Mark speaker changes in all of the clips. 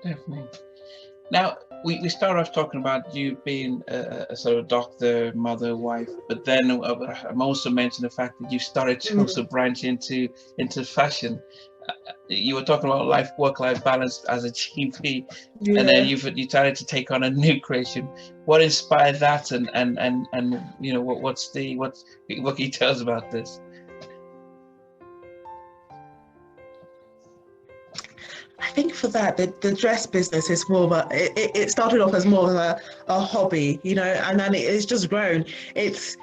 Speaker 1: Definitely. Now, we start off talking about you being a sort of doctor, mother, wife, but then I'm also mentioned the fact that you started to
Speaker 2: Mm.
Speaker 1: also branch into fashion. You were talking about work-life balance as a GP, and then
Speaker 2: Yeah.
Speaker 1: you decided to take on a new creation. What inspired that, and what can you tell us about this?
Speaker 2: I think for that, the dress business is more of it started off as more of a hobby, and then it's just grown. It's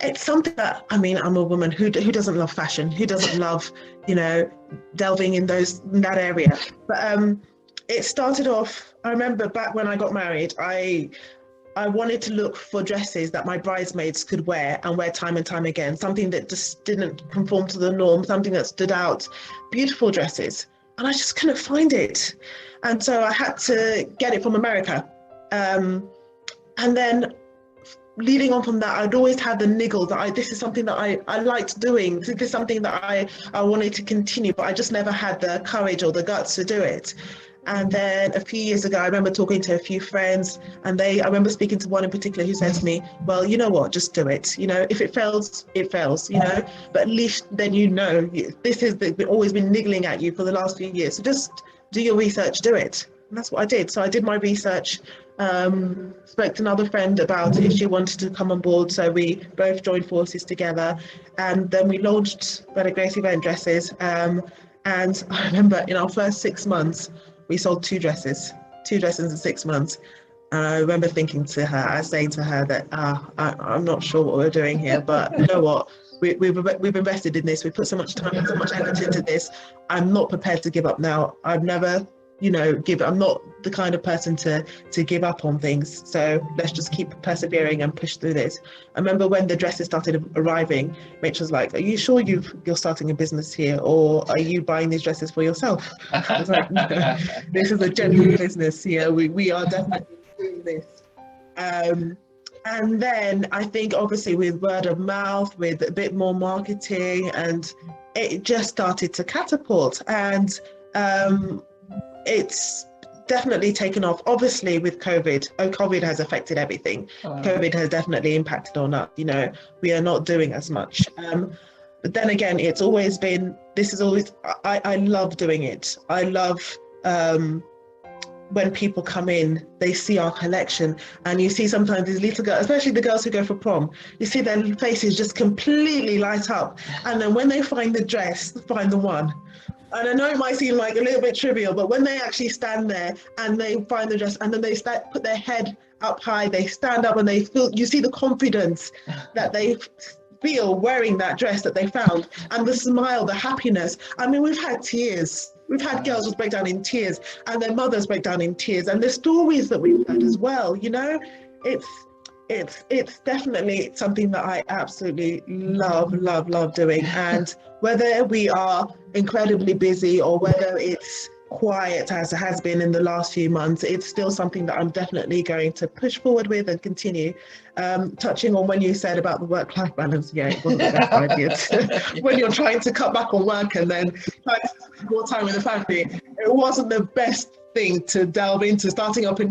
Speaker 2: it's something that, I mean, I'm a woman who doesn't love fashion, who doesn't love, you know, delving in that area. But it started off, I remember back when I got married, I wanted to look for dresses that my bridesmaids could wear and wear time and time again, something that just didn't conform to the norm, something that stood out, beautiful dresses. And I just couldn't find it. And so I had to get it from America. Um, and then leading on from that, I'd always had the niggle that this is something that I liked doing. This is something that I wanted to continue, but I just never had the courage or the guts to do it. And then a few years ago, I remember talking to a few friends, and I remember speaking to one in particular who said to me, well, you know what, just do it. If it fails, it fails, but at least then this has always been niggling at you for the last few years. So just do your research, do it. And that's what I did. So I did my research, spoke to another friend about if she wanted to come on board. So we both joined forces together, and then we launched Better Grace Event Dresses. And I remember in our first 6 months, we sold two dresses in 6 months. And I remember saying to her that I'm not sure what we're doing here, but you know what? We've invested in this. We put so much time, so much effort into this. I'm not prepared to give up now. I've never, I'm not the kind of person to give up on things. So let's just keep persevering and push through this. I remember when the dresses started arriving, Mitch was like, "Are you sure you're starting a business here, or are you buying these dresses for yourself?" I was like, "No, this is a genuine business here. We are definitely doing this." Um, and then I think obviously with word of mouth, with a bit more marketing, and it just started to catapult. And it's definitely taken off. Obviously with COVID has affected everything. COVID has definitely impacted on us. We are not doing as much. But then again, I love doing it. I love when people come in, they see our collection, and you see sometimes these little girls, especially the girls who go for prom, you see their faces just completely light up. And then when they find the one, and I know it might seem like a little bit trivial, but when they actually stand there and they find the dress, and then they put their head up high, they stand up, and you see the confidence that they feel wearing that dress that they found, and the smile, the happiness. I mean, we've had tears. We've had girls just break down in tears, and their mothers break down in tears, and the stories that we've heard as well. It's definitely something that I absolutely love doing. And whether we are incredibly busy or whether it's quiet as it has been in the last few months, it's still something that I'm definitely going to push forward with and continue. Touching on when you said about the work-life balance, yeah, it wasn't the best idea when you're trying to cut back on work and then trying to spend more time with the family. It wasn't the best thing to delve into, starting up a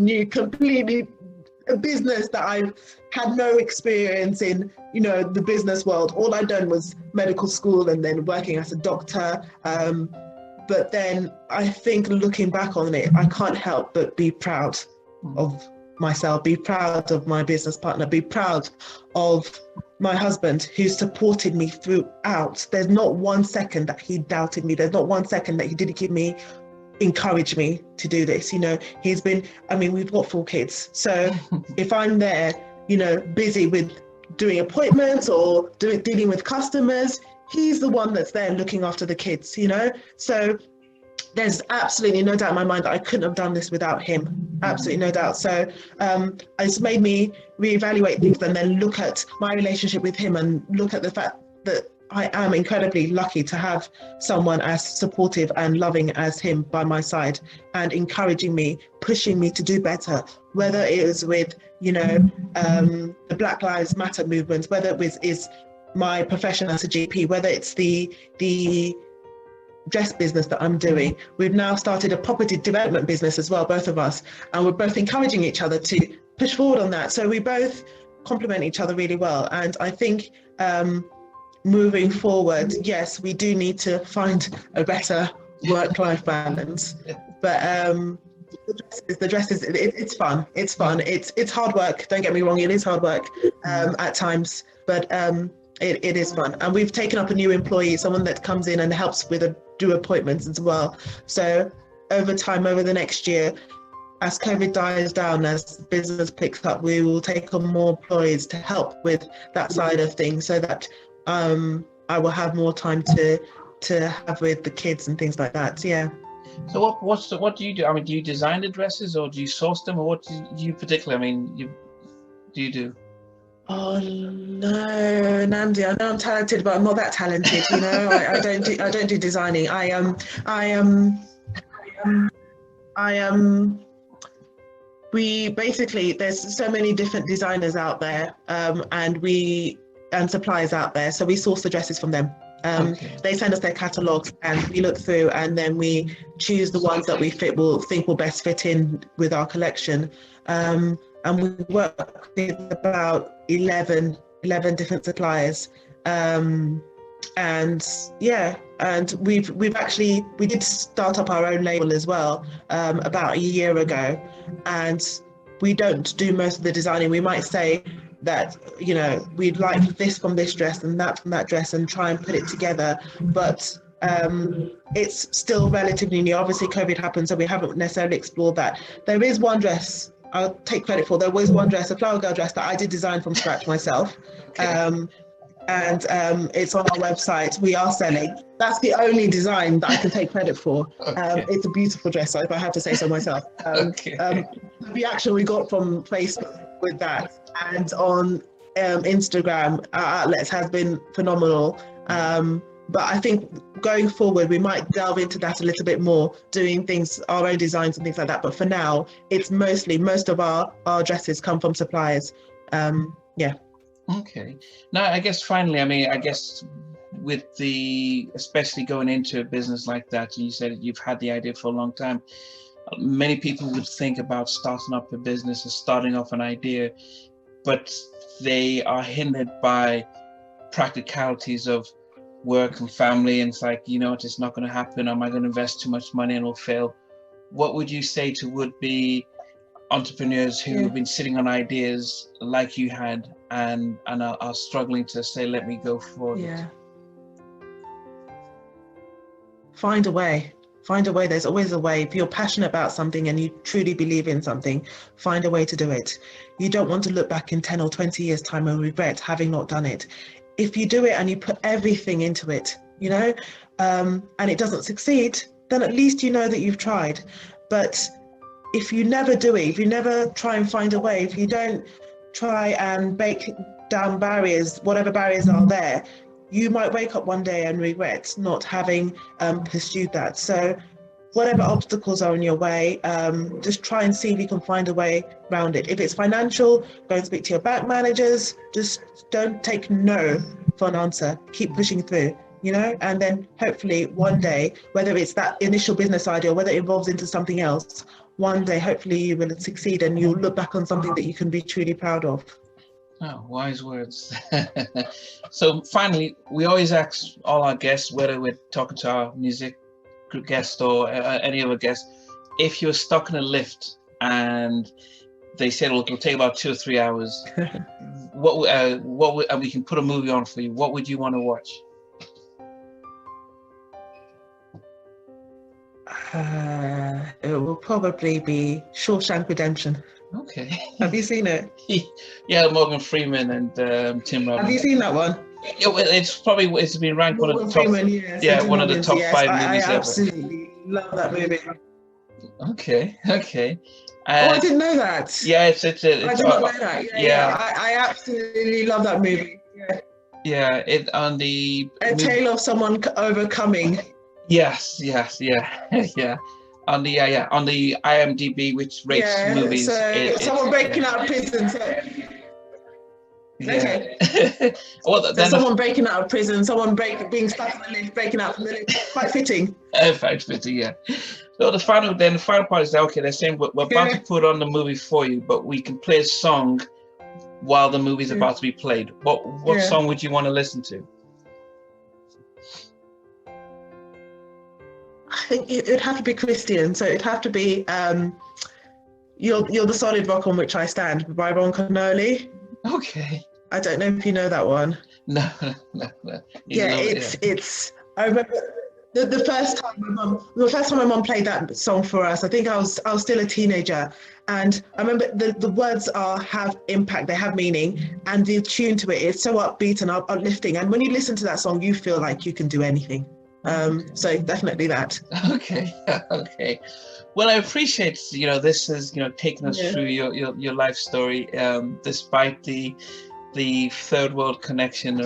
Speaker 2: business that I've had no experience in, the business world. All I'd done was medical school and then working as a doctor. But then I think looking back on it, I can't help but be proud of myself, be proud of my business partner, be proud of my husband who supported me throughout. There's not 1 second that he doubted me. There's not 1 second that he didn't encourage me to do this. We've got 4 kids. So if I'm there, busy with doing appointments or dealing with customers, he's the one that's there looking after the kids, So there's absolutely no doubt in my mind that I couldn't have done this without him. Absolutely no doubt. So it's made me reevaluate things and then look at my relationship with him and look at the fact that I am incredibly lucky to have someone as supportive and loving as him by my side and encouraging me, pushing me to do better, whether it is with, the Black Lives Matter movement, whether it is my profession as a GP, whether it's the dress business that I'm doing. We've now started a property development business as well, both of us, and we're both encouraging each other to push forward on that. So we both complement each other really well. And I think moving forward, yes, we do need to find a better work-life balance. But the dress is it's fun. It's fun. It's hard work. Don't get me wrong. It is hard work at times, but it is fun. And we've taken up a new employee, someone that comes in and helps with do appointments as well. So over time, over the next year, as COVID dies down, as business picks up, we will take on more employees to help with that side of things, so that I will have more time to have with the kids and things like that. Yeah.
Speaker 1: So what do you do? I mean, do you design the dresses, or do you source them, or what do you particularly? I mean, do you do?
Speaker 2: Oh no, Namdi, I know I'm talented, but I'm not that talented. You know, I don't do designing. I am. We basically, there's so many different designers out there, and suppliers out there. So we source the dresses from them. They send us their catalogs, and we look through, and then we choose the ones that we think will best fit in with our collection. And we work with about 11 different suppliers. And yeah, and we did start up our own label as well about a year ago, and we don't do most of the designing. We might say that, you know, we'd like this from this dress and that from that dress, and try and put it together, but it's still relatively new. Obviously COVID happened, so we haven't necessarily explored that. There is one dress I'll take credit for. There was one dress, a flower girl dress, that I did design from scratch myself. And it's on our website. We are selling. That's the only design that I can take credit for. It's a beautiful dress, if I have to say so myself. The reaction we got from Facebook with that, and on Instagram, our outlets, has been phenomenal. But I think going forward, we might delve into that a little bit more, doing things, our own designs and things like that. But for now, it's most of our dresses come from suppliers. Yeah.
Speaker 1: Okay. Now, I guess finally, I mean, I guess with especially going into a business like that, and you said you've had the idea for a long time, many people would think about starting up a business or starting off an idea, but they are hindered by practicalities of work and family, and it's like, you know, it's not going to happen. Am I going to invest too much money and it'll fail? What would you say to would-be entrepreneurs who have been sitting on ideas like you had and are struggling to say, let me go for it?
Speaker 2: Find a way. There's always a way. If you're passionate about something and you truly believe in something, find a way to do it. You don't want to look back in 10 or 20 years time and regret having not done it. If you do it and you put everything into it, you know, and it doesn't succeed, then at least you know that you've tried. But if you never do it, if you never try and find a way, if you don't try and break down barriers, whatever barriers are there, you might wake up one day and regret not having pursued that. So whatever obstacles are in your way, just try and see if you can find a way around it. If it's financial, go and speak to your bank managers. Just don't take no for an answer. Keep pushing through, you know, and then hopefully one day, whether it's that initial business idea or whether it evolves into something else, one day hopefully you will succeed and you'll look back on something that you can be truly proud of.
Speaker 1: Oh, wise words. So finally, we always ask all our guests, whether we're talking to our music guest or any other guest, if you're stuck in a lift and they said it'll take about 2 or 3 hours, and we can put a movie on for you, what would you want to watch?
Speaker 2: It will probably be Shawshank Redemption.
Speaker 1: Okay.
Speaker 2: Have you seen it?
Speaker 1: Yeah, Morgan Freeman and Tim Robbins.
Speaker 2: Have you seen that one?
Speaker 1: It's been ranked one of the top. One of the top 5 movies ever.
Speaker 2: I absolutely love that movie.
Speaker 1: Okay.
Speaker 2: I didn't know that.
Speaker 1: Yeah, I did
Speaker 2: not know that. I absolutely love that movie.
Speaker 1: Yeah, on the
Speaker 2: tale of someone overcoming.
Speaker 1: Yes, yeah. On the IMDb, which rates movies.
Speaker 2: So someone breaking out of prison.
Speaker 1: Yeah.
Speaker 2: Okay.
Speaker 1: Well,
Speaker 2: So
Speaker 1: then
Speaker 2: someone breaking out of prison, being stuck in the lift, breaking out from the lift, quite fitting.
Speaker 1: fact, 50, yeah. So the final part is that, okay, they're saying we're about to put on the movie for you, but we can play a song while the movie's about to be played. What song would you want to listen to?
Speaker 2: I think it would have to be Christian. So it'd have to be You're the Solid Rock on Which I Stand by Ron Canoli.
Speaker 1: Okay.
Speaker 2: I don't know if you know that one.
Speaker 1: No.
Speaker 2: Yeah, it's. I remember the first time my mum played that song for us. I think I was still a teenager, and I remember the words have impact. They have meaning, and the tune to it is so upbeat and uplifting. And when you listen to that song, you feel like you can do anything. So definitely that.
Speaker 1: Okay. Okay. Well, I appreciate, this is, taking us through your life story, despite the third world connection.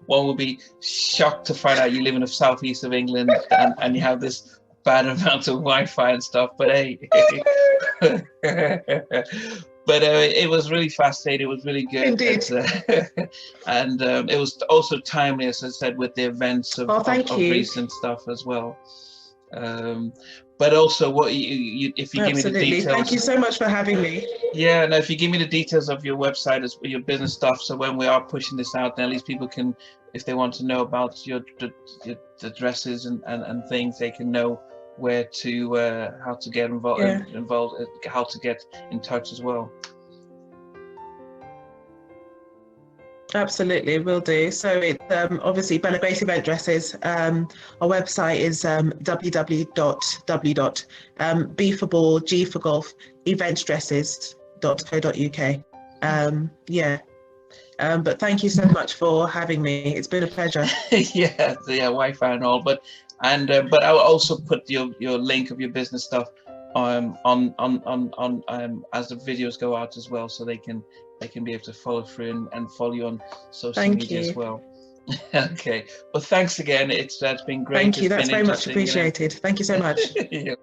Speaker 1: One would be shocked to find out you live in the southeast of England and you have this bad amount of Wi-Fi and stuff. But hey, but it was really fascinating. It was really good.
Speaker 2: Indeed.
Speaker 1: And it was also timely, as I said, with the events of recent stuff as well. But also, what if you give me the details?
Speaker 2: Thank you so much for having me.
Speaker 1: Yeah, no, if you give me the details of your website, as your business stuff, so when we are pushing this out, then at least people can, if they want to know about your addresses and things, they can know where to how to get involved, how to get in touch as well.
Speaker 2: Absolutely, will do. So it's obviously Bella Grace event dresses. Our website is www.b for ball, g for golf, eventsdresses.co.uk. But thank you so much for having me. It's been a pleasure.
Speaker 1: Yeah, Wi-Fi and all, but I will also put your link of your business stuff on as the videos go out as well, so they can be able to follow through and follow you on social media as well. Okay, well, thanks again. It's been great.
Speaker 2: Thank you. That's very much appreciated. Thank you so much.
Speaker 1: Yeah.